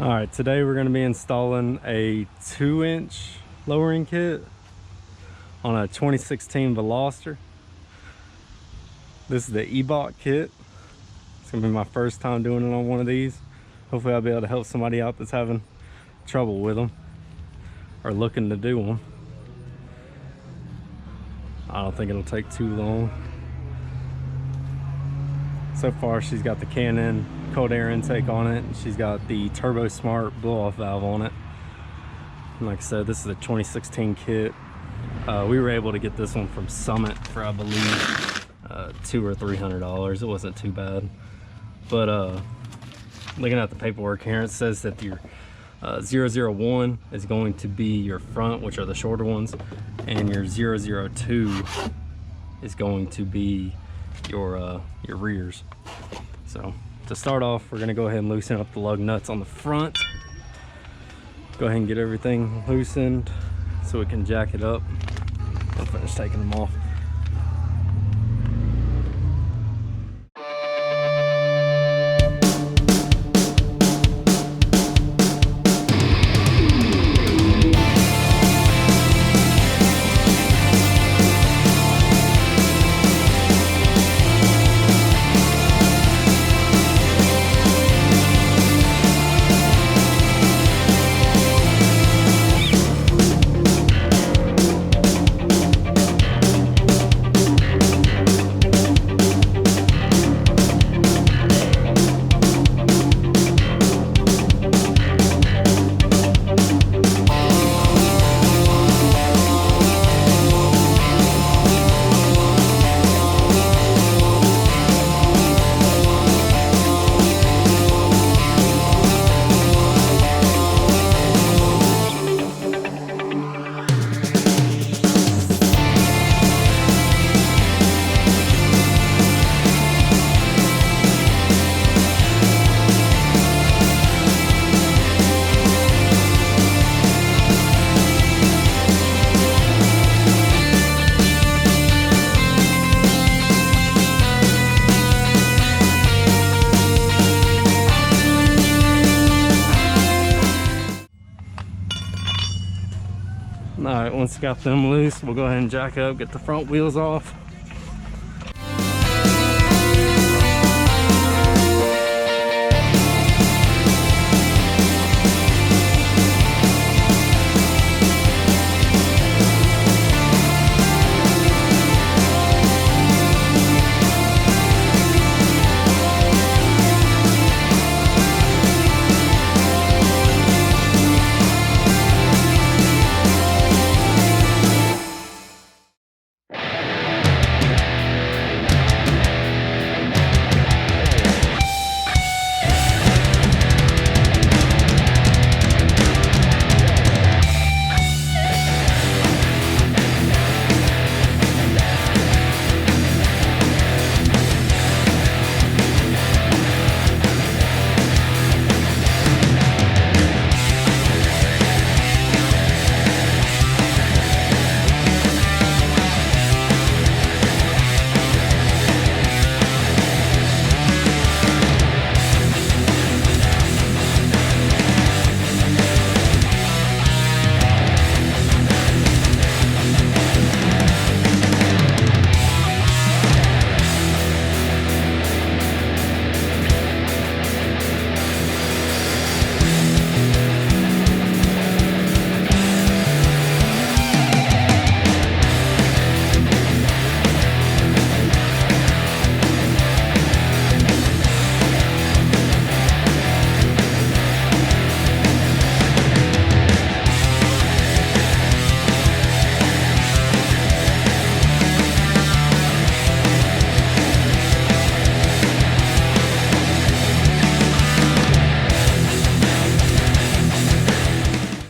All right, today we're going to be installing a 2-inch lowering kit on a 2016 Veloster. This is the E-Bot kit. It's going to be my first time doing it on one of these. Hopefully I'll be able to help somebody out that's having trouble with them or looking to do one. I don't think it'll take too long. So far she's got the Canon cold air intake on it, and she's got the Turbo Smart blow-off valve on it. And like I said, this is a 2016 kit. We were able to get this one from Summit for, I believe, $200 or $300. It wasn't too bad. But looking at the paperwork here, it says that your 001 is going to be your front, which are the shorter ones, and your 002 is going to be your rears. So to start off, we're going to go ahead and loosen up the lug nuts on the front. Go ahead and get everything loosened so we can jack it up. I'll finish taking them off. Alright, once we got them loose, we'll go ahead and jack up, get the front wheels off.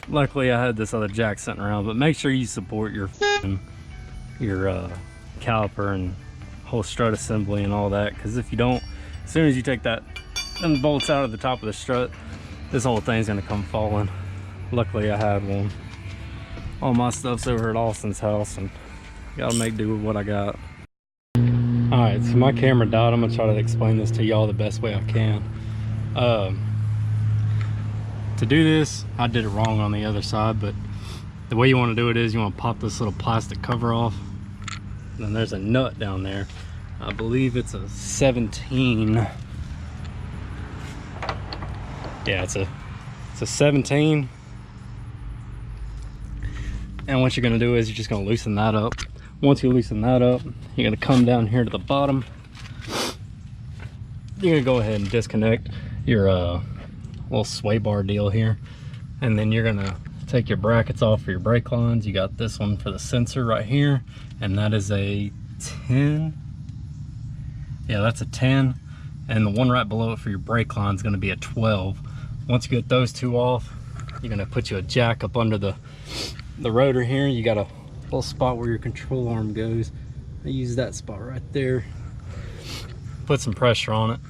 Luckily I had this other jack sitting around, but make sure you support your caliper and whole strut assembly and all that, because if you don't, as soon as you take them bolts out of the top of the strut, this whole thing's gonna come falling. Luckily I had one. All my stuff's over at Austin's house and gotta make do with what I got. Alright, so my camera died. I'm gonna try to explain this to y'all the best way I can. To do this, I did it wrong on the other side, but the way you want to do it is you want to pop this little plastic cover off. And then there's a nut down there. I believe it's a 17. Yeah, it's a 17. And what you're going to do is you're just going to loosen that up. Once you loosen that up, you're going to come down here to the bottom. You're going to go ahead and disconnect your little sway bar deal here, and then you're gonna take your brackets off for your brake lines. You got this one for the sensor right here, and that is a 10. Yeah, that's a 10, and the one right below it for your brake line is going to be a 12. Once you get those two off, you're going to put you a jack up under the rotor here. You got a little spot where your control arm goes. I use that spot right there. Put some pressure on it.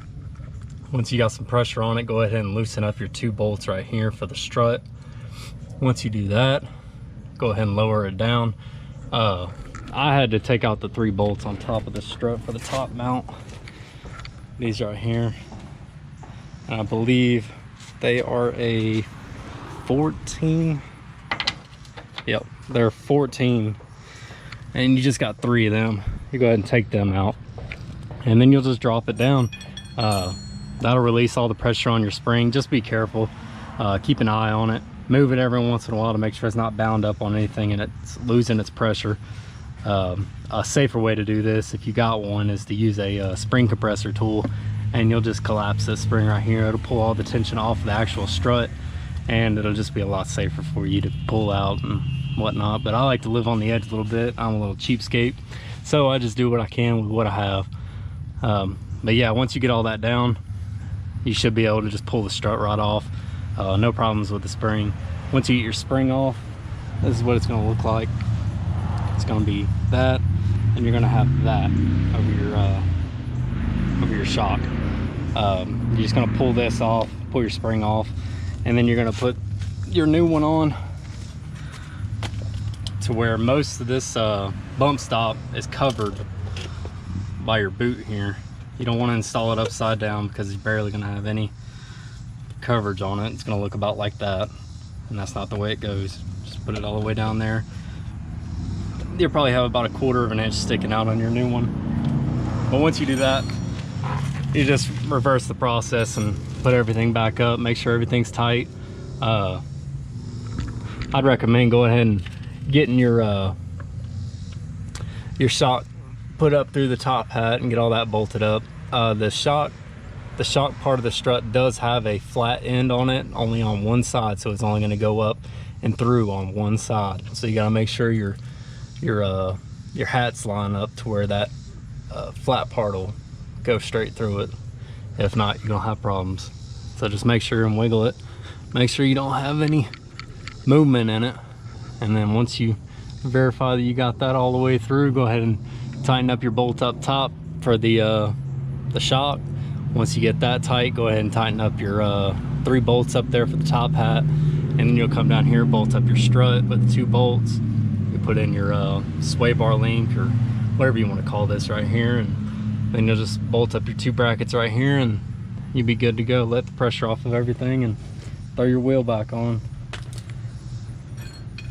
Once you got some pressure on it, go ahead and loosen up your 2 bolts right here for the strut. Once you do that, go ahead and lower it down. I had to take out the 3 bolts on top of the strut for the top mount. These right here. And I believe they are a 14. Yep, they're 14. And you just got 3 of them. You go ahead and take them out. And then you'll just drop it down. That'll release all the pressure on your spring. Just be careful, keep an eye on it, move it every once in a while to make sure it's not bound up on anything and it's losing its pressure. A safer way to do this, if you got one, is to use a spring compressor tool, and you'll just collapse this spring right here. It'll pull all the tension off of the actual strut, and it'll just be a lot safer for you to pull out and whatnot. But I like to live on the edge a little bit. I'm a little cheapskate, so I just do what I can with what I have. But yeah, once you get all that down, you should be able to just pull the strut right off. No problems with the spring. Once you get your spring off, this is what it's going to look like. It's going to be that, and you're going to have that over your shock. You're just going to pull this off, pull your spring off, and then you're going to put your new one on to where most of this bump stop is covered by your boot here. You don't want to install it upside down because it's barely going to have any coverage on it. It's going to look about like that, and that's not the way it goes. Just put it all the way down there. You'll probably have about 1/4 of an inch sticking out on your new one. But once you do that, you just reverse the process and put everything back up, make sure everything's tight. I'd recommend go ahead and getting your shock put up through the top hat and get all that bolted up. The shock part of the strut does have a flat end on it, only on one side, so it's only going to go up and through on one side. So you got to make sure your hats line up to where that flat part will go straight through it. If not, you're gonna have problems. So just make sure and wiggle it. Make sure you don't have any movement in it. And then once you verify that you got that all the way through, go ahead and tighten up your bolt up top for the shock. Once you get that tight, go ahead and tighten up your 3 bolts up there for the top hat, and then you'll come down here, bolt up your strut with the 2 bolts. You put in your sway bar link or whatever you want to call this right here, and then you'll just bolt up your 2 brackets right here, and you'll be good to go. Let the pressure off of everything and throw your wheel back on.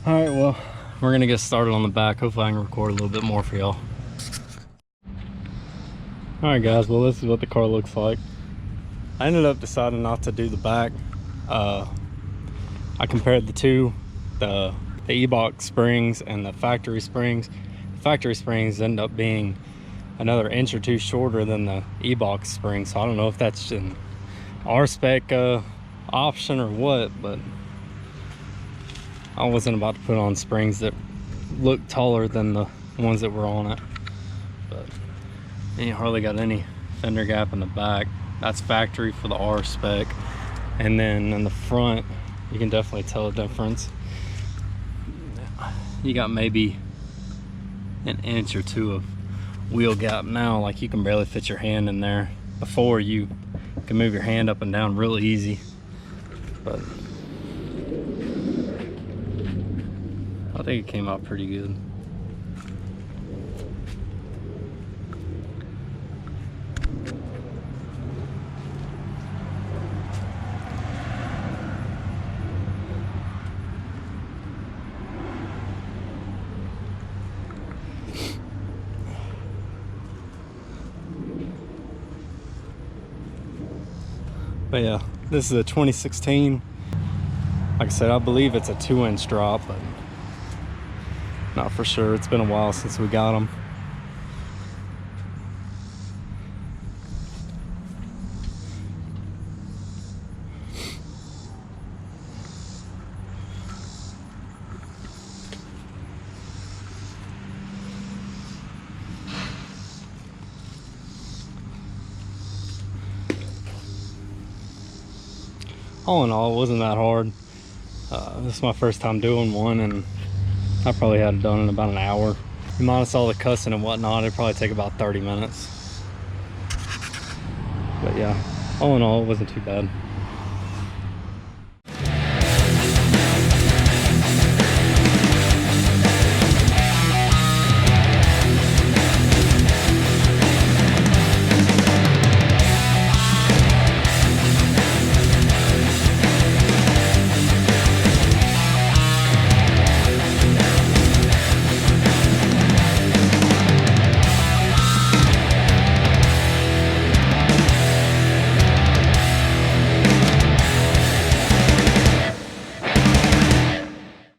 All right, well, we're gonna get started on the back. Hopefully I can record a little bit more for y'all. All right guys, well, this is what the car looks like. I ended up deciding not to do the back. I compared the two, the e-box springs and the factory springs. The factory springs end up being another inch or 2 shorter than the e-box spring, so I don't know if that's an Rspec option or what, but I wasn't about to put on springs that look taller than the ones that were on it. But you hardly got any fender gap in the back. That's factory for the Rspec. And then in the front, you can definitely tell a difference. You got maybe an inch or 2 of wheel gap now. Like, you can barely fit your hand in there. Before, you can move your hand up and down real easy, but I think it came out pretty good. But yeah, this is a 2016. Like I said, I believe it's a 2-inch drop, but not for sure. It's been a while since we got them. All in all, it wasn't that hard. This is my first time doing one, and I probably had it done in about an hour. Minus all the cussing and whatnot, it'd probably take about 30 minutes. But yeah, all in all, it wasn't too bad.